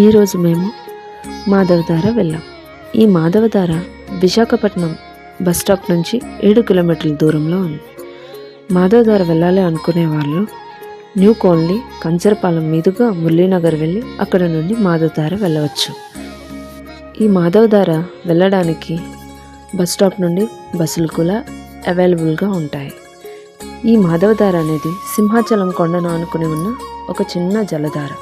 ఈరోజు మేము మాధవధార వెళ్ళాం. ఈ మాధవధార విశాఖపట్నం బస్ స్టాప్ నుంచి 7 కిలోమీటర్ల దూరంలో ఉంది. మాధవధార వెళ్ళాలి అనుకునే వాళ్ళు న్యూ కోన్లీ కంచరపాలెం మీదుగా మురళీనగర్ వెళ్ళి అక్కడ నుండి మాధవధార వెళ్ళవచ్చు. ఈ మాధవధార వెళ్ళడానికి బస్ స్టాప్ నుండి బస్సులు కూడా అవైలబుల్గా ఉంటాయి. ఈ మాధవధార అనేది సింహాచలం కొండను ఆనుకుని ఉన్న ఒక చిన్న జలధార.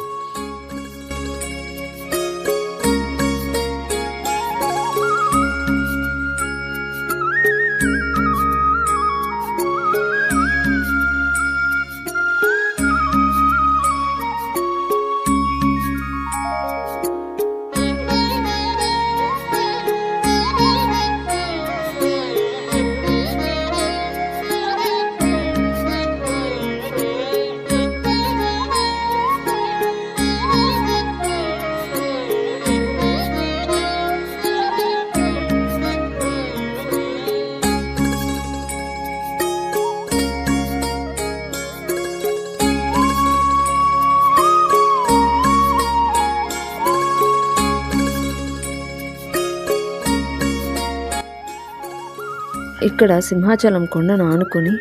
ఇక్కడ సింహాచలం కొండను ఆనుకొని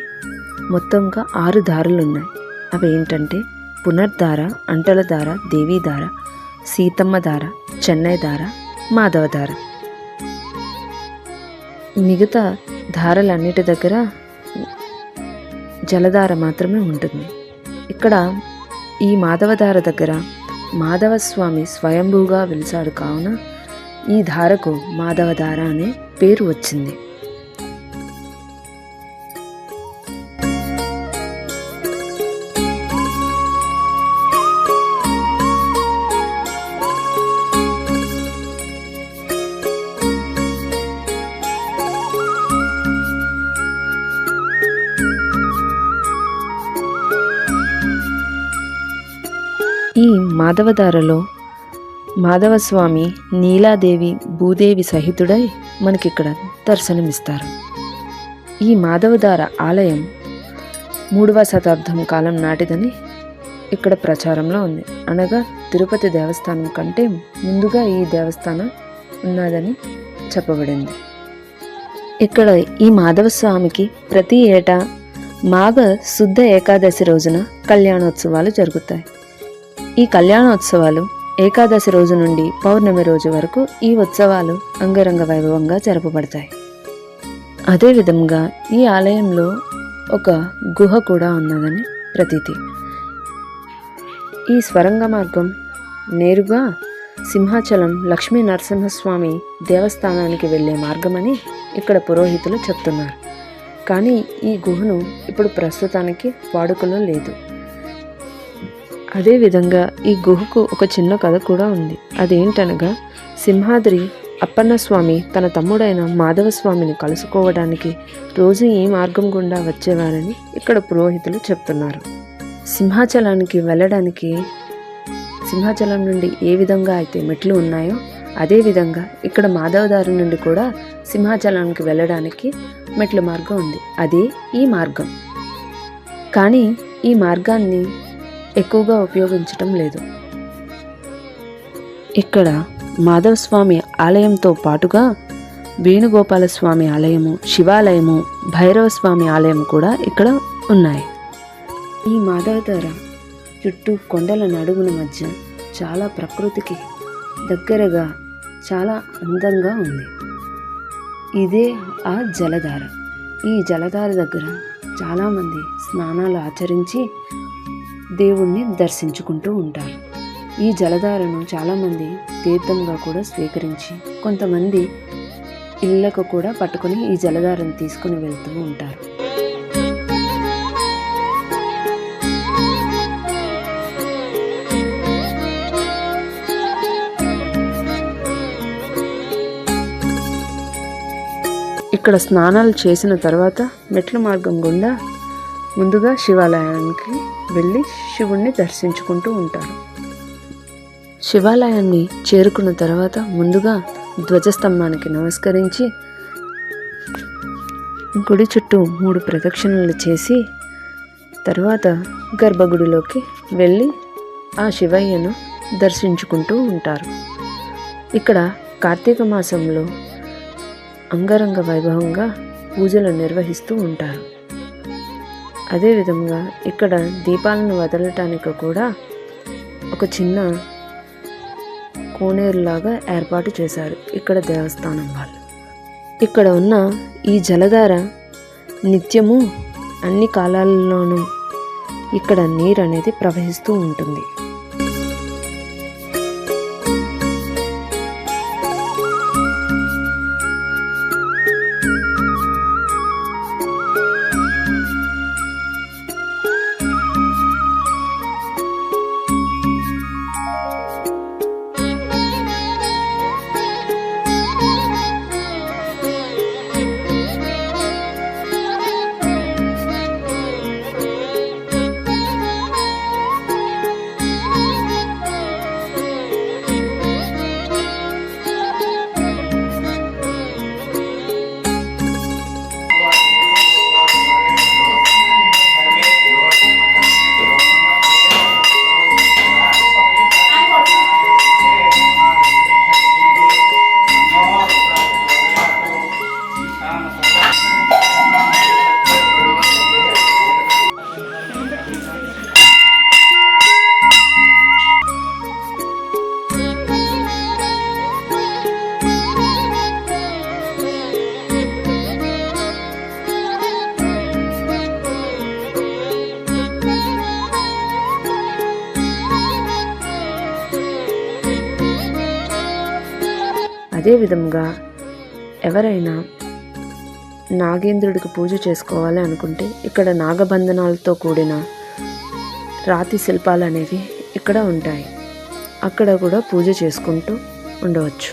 మొత్తంగా 6 దారులు ఉన్నాయి. అవి ఏంటంటే పునర్ధార, అంటలధార, దేవీధార, సీతమ్మ ధార, చెన్నై ధార, మాధవధార. మిగతా ధారలన్నిటి దగ్గర జలధార మాత్రమే ఉంటుంది. ఇక్కడ ఈ మాధవధార దగ్గర మాధవస్వామి స్వయంభూగా వెలిసాడు కావున ఈ ధారకు మాధవధార అనే పేరు వచ్చింది. ఈ మాధవధారలో మాధవస్వామి నీలాదేవి, భూదేవి సహితుడై మనకిక్కడ దర్శనమిస్తారు. ఈ మాధవధార ఆలయం 3వ శతాబ్దం కాలం నాటిదని ఇక్కడ ప్రచారంలో ఉంది. అనగా తిరుపతి దేవస్థానం కంటే ముందుగా ఈ దేవస్థానం ఉన్నదని చెప్పబడింది. ఇక్కడ ఈ మాధవస్వామికి ప్రతి ఏటా మాఘ శుద్ధ ఏకాదశి రోజున కళ్యాణోత్సవాలు జరుగుతాయి. ఈ కళ్యాణోత్సవాలు ఏకాదశి రోజు నుండి పౌర్ణమి రోజు వరకు ఈ ఉత్సవాలు అంగరంగ వైభవంగా జరపబడతాయి. అదేవిధంగా ఈ ఆలయంలో ఒక గుహ కూడా ఉన్నదని ప్రతీతి. ఈ స్వరంగ మార్గం నేరుగా సింహాచలం లక్ష్మీ నరసింహస్వామి దేవస్థానానికి వెళ్ళే మార్గమని ఇక్కడ పురోహితులు చెప్తున్నారు. కానీ ఈ గుహను ఇప్పుడు ప్రస్తుతానికి వాడుకలో లేదు. అదేవిధంగా ఈ గుహకు ఒక చిన్న కథ కూడా ఉంది. అదేంటనగా సింహాద్రి అప్పన్నస్వామి తన తమ్ముడైన మాధవస్వామిని కలుసుకోవడానికి రోజు ఈ మార్గం గుండా వచ్చేవారని ఇక్కడ పురోహితులు చెప్తున్నారు. సింహాచలానికి వెళ్ళడానికి సింహాచలం నుండి ఏ విధంగా అయితే మెట్లు ఉన్నాయో అదేవిధంగా ఇక్కడ మాధవధార నుండి కూడా సింహాచలానికి వెళ్ళడానికి మెట్ల మార్గం ఉంది. అదే ఈ మార్గం. కానీ ఈ మార్గాన్ని ఎక్కువగా ఉపయోగించటం లేదు. ఇక్కడ మాధవస్వామి ఆలయంతో పాటుగా వేణుగోపాలస్వామి ఆలయము, శివాలయము, భైరవస్వామి ఆలయం కూడా ఇక్కడ ఉన్నాయి. ఈ మాధవధార చుట్టూ కొండల నడుముల మధ్య చాలా ప్రకృతికి దగ్గరగా చాలా అందంగా ఉంది. ఇదే ఆ జలధార. ఈ జలధార దగ్గర చాలామంది స్నానాలు ఆచరించి దేవుణ్ణి దర్శించుకుంటూ ఉంటారు. ఈ జలధారను చాలామంది తీర్థంగా కూడా స్వీకరించి కొంతమంది ఇళ్లకు కూడా పట్టుకొని ఈ జలధారను తీసుకుని వెళ్తూ ఉంటారు. ఇక్కడ స్నానాలు చేసిన తర్వాత మెట్ల మార్గం గుండా ముందుగా శివాలయానికి వెళ్ళి శివుణ్ణి దర్శించుకుంటూ ఉంటారు. శివాలయాన్ని చేరుకున్న తర్వాత ముందుగా ధ్వజస్తంభానికి నమస్కరించి గుడి చుట్టూ 3 ప్రదక్షిణలు చేసి తర్వాత గర్భగుడిలోకి వెళ్ళి ఆ శివయ్యను దర్శించుకుంటూ ఉంటారు. ఇక్కడ కార్తీక మాసంలో అంగరంగ వైభవంగా పూజలు నిర్వహిస్తూ ఉంటారు. అదేవిధంగా ఇక్కడ దీపాలను వదలటానికి కూడా ఒక చిన్న కోనేరులాగా ఏర్పాటు చేశారు ఇక్కడ దేవస్థానం వాళ్ళు. ఇక్కడ ఉన్న ఈ జలధార నిత్యము అన్ని కాలాల్లోనూ ఇక్కడ నీరు అనేది ప్రవహిస్తూ ఉంటుంది. అదేవిధంగా ఎవరైనా నాగేంద్రుడికి పూజ చేసుకోవాలి అనుకుంటే ఇక్కడ నాగబంధనాలతో కూడిన రాతి శిల్పాలు అనేవి ఇక్కడ ఉంటాయి. అక్కడ కూడా పూజ చేసుకుంటూ ఉండవచ్చు.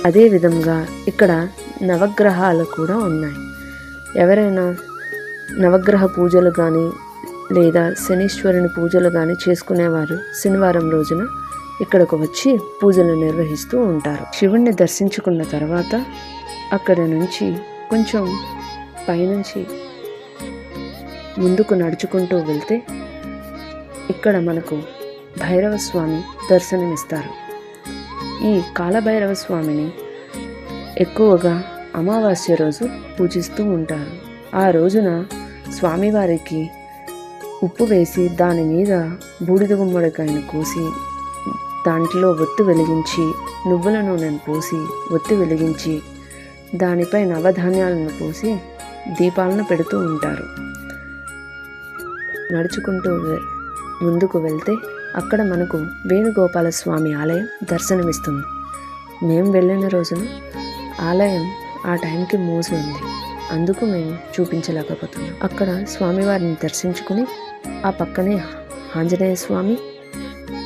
అదేవిధంగా ఇక్కడ నవగ్రహాలు కూడా ఉన్నాయి. ఎవరైనా నవగ్రహ పూజలు కానీ లేదా శనీశ్వరుని పూజలు కానీ చేసుకునేవారు శనివారం రోజున ఇక్కడకు వచ్చి పూజలు నిర్వహిస్తూ ఉంటారు. శివుణ్ణి దర్శించుకున్న తర్వాత అక్కడ నుంచి కొంచెం పైనుంచి ముందుకు నడుచుకుంటూ వెళ్తే ఇక్కడ మనకు భైరవ స్వామి దర్శనమిస్తారు. ఈ కాలభైరవ స్వామిని ఎక్కువగా అమావాస్య రోజు పూజిస్తూ ఉంటారు. ఆ రోజున స్వామివారికి ఉప్పు వేసి దాని మీద బూడిద గుమ్మడికాయను కోసి దాంట్లో ఒత్తి వెలిగించి నువ్వుల నూనెను పోసి ఒత్తి వెలిగించి దానిపై నవధాన్యాలను పోసి దీపాలను పెడుతూ ఉంటారు. నడుచుకుంటూ ముందుకు వెళ్తే అక్కడ మనకు వేణుగోపాల స్వామి ఆలయం దర్శనమిస్తుంది. మేము వెళ్ళిన రోజున ఆలయం ఆ టైంకి మూసి ఉంది, అందుకు మేము చూపించలేకపోతున్నాం. అక్కడ స్వామివారిని దర్శించుకుని ఆ పక్కనే ఆంజనేయ స్వామి,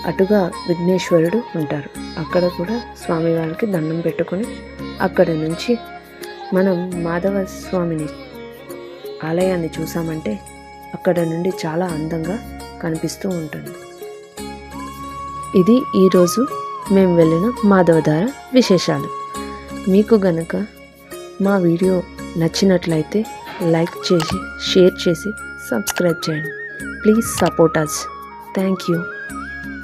అటుగా విఘ్నేశ్వరుడు ఉంటారు. అక్కడ కూడా స్వామివారికి దండం పెట్టుకొని అక్కడ నుంచి మనం మాధవ స్వామిని ఆలయాన్ని చూసామంటే అక్కడ నుండి చాలా అందంగా కనిపిస్తూ ఉంటుంది. ఇది ఈరోజు మేము వెళ్ళిన మాధవధార విశేషాలు. మీకు గనక మా వీడియో నచ్చినట్లయితే లైక్ చేసి షేర్ చేసి సబ్స్క్రైబ్ చేయండి. Please support us. Thank you.